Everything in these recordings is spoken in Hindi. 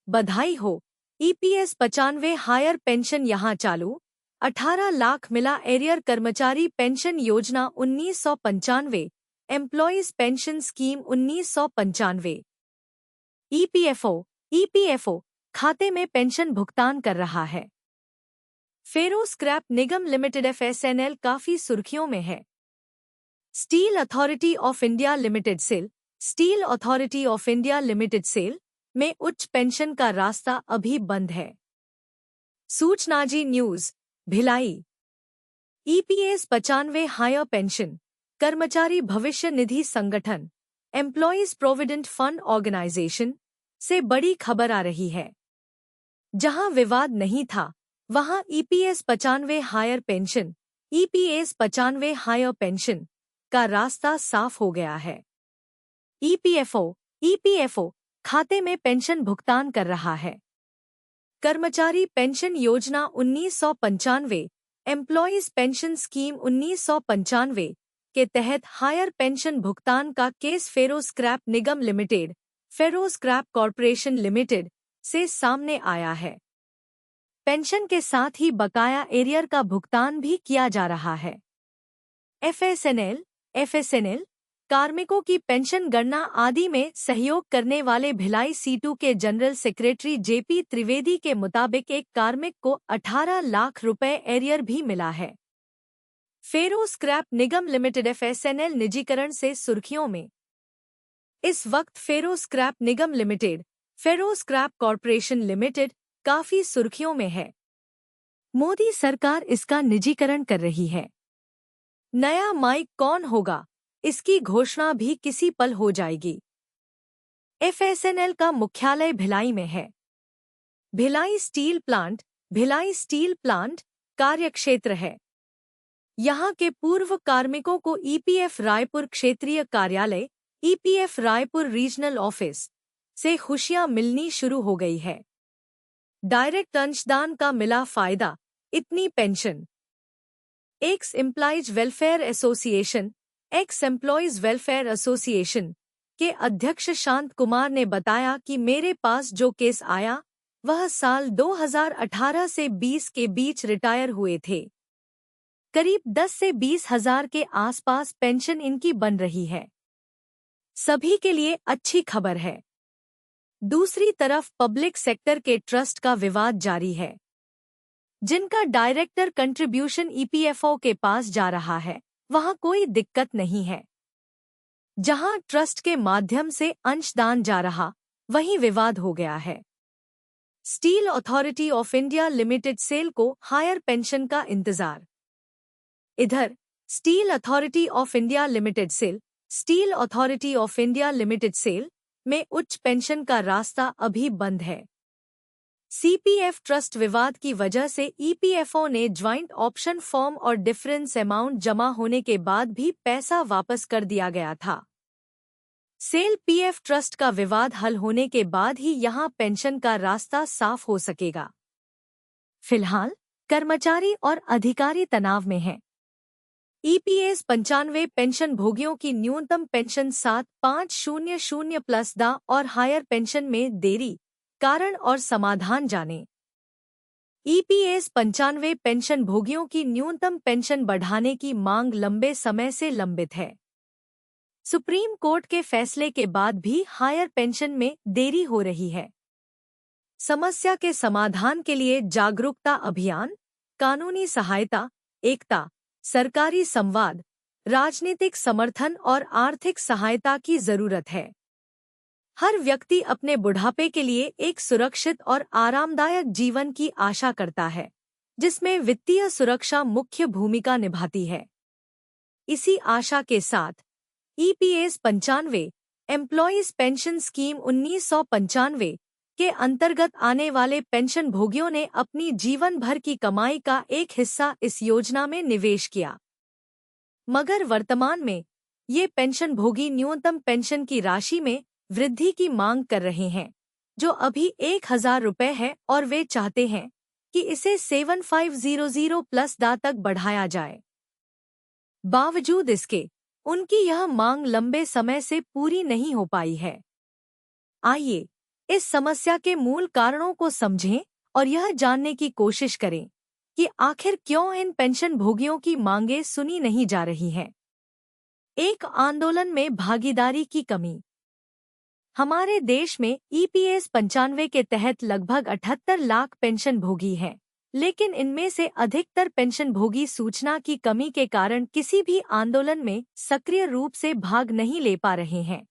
बधाई हो, ईपीएस 95 हायर पेंशन यहाँ चालू। 18 लाख मिला एरियर कर्मचारी पेंशन योजना 1995, एम्प्लॉयज पेंशन स्कीम 1995। ईपीएफओ खाते में पेंशन भुगतान कर रहा है। फेरो स्क्रैप निगम लिमिटेड एफएसएनएल काफी सुर्खियों में है। Steel authority of India limited SAIL में उच्च पेंशन का रास्ता अभी बंद है। सूचना Zee News Bhilai. EPS 95 higher pension कर्मचारी भविष्य निधि संगठन एम्प्लॉयज प्रोविडेंट फंड ऑर्गेनाइजेशन से बड़ी खबर आ रही है। जहां विवाद नहीं था वहां ईपीएस 95 हायर पेंशन का रास्ता साफ हो गया है। ईपीएफओ खाते में पेंशन भुगतान कर रहा है। कर्मचारी पेंशन योजना 1995, एम्प्लॉयज पेंशन स्कीम 1995 के तहत हायर पेंशन भुगतान का केस फेरो स्क्रैप निगम लिमिटेड, फेरो स्क्रैप कॉर्पोरेशन लिमिटेड से सामने आया है। पेंशन के साथ ही बकाया एरियर का भुगतान भी किया जा रहा है। एफएसएनएल कार्मिकों की पेंशन गणना आदि में सहयोग करने वाले भिलाई C2 के जनरल सेक्रेटरी जेपी त्रिवेदी के मुताबिक एक कार्मिक को 18 लाख रुपए एरियर भी मिला है। फेरो स्क्रैप निगम लिमिटेड एफएसएनएल निजीकरण से सुर्खियों में। इस वक्त फेरो स्क्रैप निगम लिमिटेड, फेरो स्क्रैप कॉर्पोरेशन लिमिटेड काफी सुर्खियों में है। मोदी सरकार इसका निजीकरण कर रही है। नया माइक कौन होगा, इसकी घोषणा भी किसी पल हो जाएगी। एफएसएनएल का मुख्यालय भिलाई में है। भिलाई स्टील प्लांट कार्यक्षेत्र है। यहां के पूर्व कार्मिकों को ईपीएफ रायपुर क्षेत्रीय कार्यालय, ईपीएफ रायपुर रीजनल ऑफिस से खुशियां मिलनी शुरू हो गई है। डायरेक्ट अंशदान का मिला फायदा, इतनी pension. X employees welfare association के अध्यक्ष शांत कुमार ने बताया कि मेरे पास जो केस आया वह साल 2018 से 20 के बीच रिटायर हुए थे। करीब 10 से 20 हजार के आसपास पेंशन इनकी बन रही है। सभी के लिए अच्छी खबर है। दूसरी तरफ पब्लिक सेक्टर के ट्रस्ट का विवाद जारी है, जिनका डायरेक्टर कंट्रीब्यूशन ईपीएफओ के पास जा रहा है। वहां कोई दिक्कत नहीं है। जहां ट्रस्ट के माध्यम से अंशदान जा रहा, वहीं विवाद हो गया है। Steel authority of India limited SAIL को हायर पेंशन का इंतजार। इधर steel authority of India limited SAIL में उच्च पेंशन का रास्ता अभी बंद है। सीपीएफ ट्रस्ट विवाद की वजह से ईपीएफओ ने ज्वाइंट ऑप्शन फॉर्म और डिफरेंस अमाउंट जमा होने के बाद भी पैसा वापस कर दिया गया था। सेल पीएफ ट्रस्ट का विवाद हल होने के बाद ही यहां पेंशन का रास्ता साफ हो सकेगा। फिलहाल कर्मचारी और अधिकारी तनाव में हैं। ईपीएस 95 पेंशन भोगियों की न्यूनतम पेंशन 7500+ और हायर पेंशन में देरी, कारण और समाधान जानें। ईपीएस 95 पेंशन भोगियों की न्यूनतम पेंशन बढ़ाने की मांग लंबे समय से लंबित है। सुप्रीम कोर्ट के फैसले के बाद भी हायर पेंशन में देरी हो रही है। समस्या के समाधान के लिए जागरूकता अभियान, कानूनी सहायता, एकता, सरकारी संवाद, राजनीतिक समर्थन और आर्थिक सहायता की जरूरत है। हर व्यक्ति अपने बुढ़ापे के लिए एक सुरक्षित और आरामदायक जीवन की आशा करता है, जिसमें वित्तीय सुरक्षा मुख्य भूमिका निभाती है। इसी आशा के साथ ईपीएस 95, एम्प्लॉयज पेंशन स्कीम 1995 के अंतर्गत आने वाले पेंशन भोगियों ने अपनी जीवन भर की कमाई का एक हिस्सा इस योजना में निवेश किया। मगर वर्तमान में ये पेंशन भोगी न्यूनतम पेंशन की राशि में वृद्धि की मांग कर रहे हैं, जो अभी 1000 रुपये है और वे चाहते हैं कि इसे 7500+ तक बढ़ाया जाए। बावजूद इसके उनकी यह मांग लंबे समय से पूरी नहीं हो पाई है। आइए इस समस्या के मूल कारणों को समझें और यह जानने की कोशिश करें कि आखिर क्यों इन पेंशन भोगियों की मांगें सुनी नहीं जा रही हैं। एक आंदोलन में भागीदारी की कमी। हमारे देश में ईपीएस 95 के तहत लगभग 78 लाख पेंशन भोगी हैं, लेकिन इनमें से अधिकतर पेंशन भोगी सूचना की कमी के कारण किसी भी आंदोलन में सक्रिय रूप से भाग नहीं ले पा रहे हैं।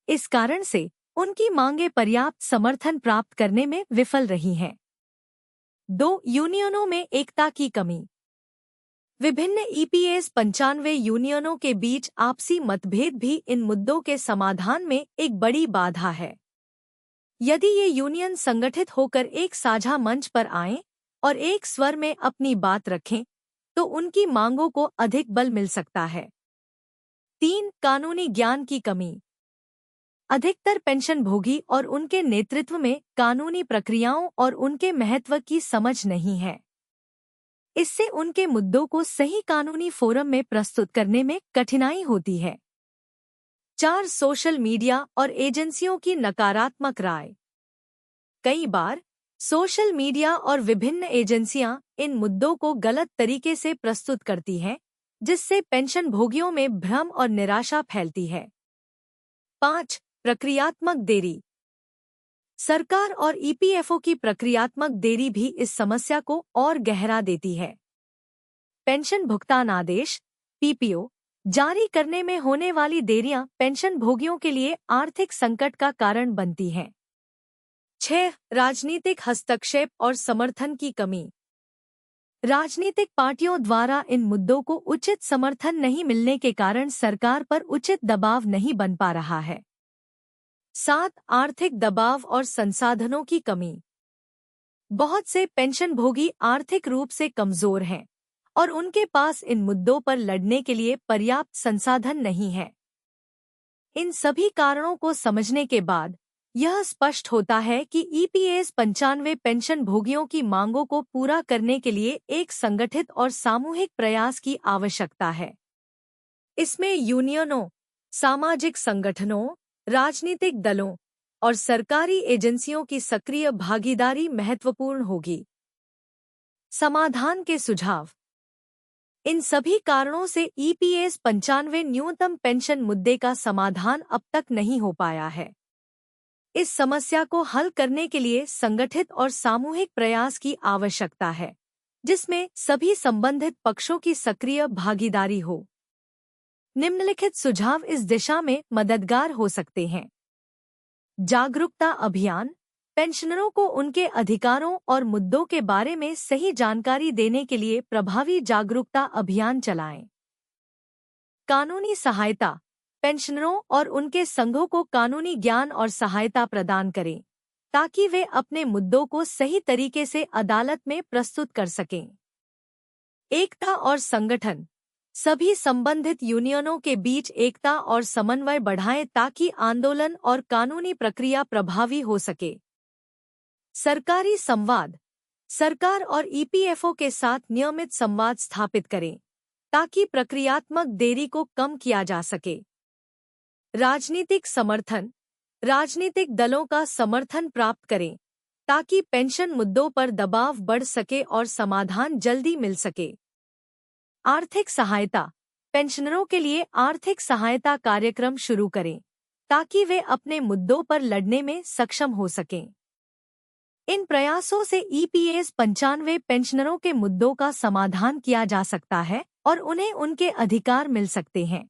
इस कारण से उनकी मांगें पर्याप्त समर्थन प्राप्त करने में विफल रही हैं। 2. यूनियनों में एकता की कमी। विभिन्न ईपीएस 95 यूनियनों के बीच आपसी मतभेद भी इन मुद्दों के समाधान में एक बड़ी बाधा है। यदि ये यूनियन संगठित होकर एक साझा मंच पर आएं और एक स्वर में अपनी बात रखें, तो उनकी मांगों को अधिक बल मिल सकता है। 3. कानूनी ज्ञान की कमी। अधिकतर पेंशन भोगी और उनके नेतृत्व में कानूनी प्रक्रियाओं और उनके महत्व की समझ नहीं है। इससे उनके मुद्दों को सही कानूनी फोरम में प्रस्तुत करने में कठिनाई होती है। 4. सोशल मीडिया और एजेंसियों की नकारात्मक राय। कई बार सोशल मीडिया और विभिन्न एजेंसियां इन मुद्दों को गलत तरीके से प्रस्तुत करती हैं, जिससे पेंशन भोगियों में भ्रम और निराशा फैलती है। 5. प्रक्रियात्मक देरी। सरकार और ईपीएफओ की प्रक्रियात्मक देरी भी इस समस्या को और गहरा देती है। पेंशन भुगतान आदेश पीपीओ जारी करने में होने वाली देरियां पेंशन भोगियों के लिए आर्थिक संकट का कारण बनती हैं। 6. राजनीतिक हस्तक्षेप और समर्थन की कमी। राजनीतिक पार्टियों द्वारा इन मुद्दों को उचित समर्थन नहीं मिलने के कारण सरकार पर उचित दबाव नहीं बन पा रहा है। 7. आर्थिक दबाव और संसाधनों की कमी। बहुत से पेंशन भोगी आर्थिक रूप से कमजोर हैं और उनके पास इन मुद्दों पर लड़ने के लिए पर्याप्त संसाधन नहीं है। इन सभी कारणों को समझने के बाद यह स्पष्ट होता है कि ईपीएस 95 पेंशन भोगियों की मांगों को पूरा करने के लिए एक संगठित और सामूहिक प्रयास की आवश्यकता है। इसमें यूनियनों, सामाजिक संगठनों, राजनीतिक दलों और सरकारी एजेंसियों की सक्रिय भागीदारी महत्वपूर्ण होगी। समाधान के सुझाव। इन सभी कारणों से ईपीएस 95 न्यूनतम पेंशन मुद्दे का समाधान अब तक नहीं हो पाया है। इस समस्या को हल करने के लिए संगठित और सामूहिक प्रयास की आवश्यकता है, जिसमें सभी संबंधित पक्षों की सक्रिय भागीदारी हो। निम्नलिखित सुझाव इस दिशा में मददगार हो सकते हैं। जागरूकता अभियान। पेंशनरों को उनके अधिकारों और मुद्दों के बारे में सही जानकारी देने के लिए प्रभावी जागरूकता अभियान चलाएं। कानूनी सहायता। पेंशनरों और उनके संघों को कानूनी ज्ञान और सहायता प्रदान करें, ताकि वे अपने मुद्दों को सही तरीके से अदालत में प्रस्तुत कर सकें। एकता और संगठन। सभी संबंधित यूनियनों के बीच एकता और समन्वय बढ़ाएं ताकि आंदोलन और कानूनी प्रक्रिया प्रभावी हो सके। सरकारी संवाद। सरकार और ईपीएफओ के साथ नियमित संवाद स्थापित करें, ताकि प्रक्रियात्मक देरी को कम किया जा सके। राजनीतिक समर्थन। राजनीतिक दलों का समर्थन प्राप्त करें, ताकि पेंशन मुद्दों पर दबाव बढ़ सके और समाधान जल्दी मिल सके। आर्थिक सहायता। पेंशनरों के लिए आर्थिक सहायता कार्यक्रम शुरू करें, ताकि वे अपने मुद्दों पर लड़ने में सक्षम हो सकें। इन प्रयासों से ईपीएस 95 पेंशनरों के मुद्दों का समाधान किया जा सकता है और उन्हें उनके अधिकार मिल सकते हैं।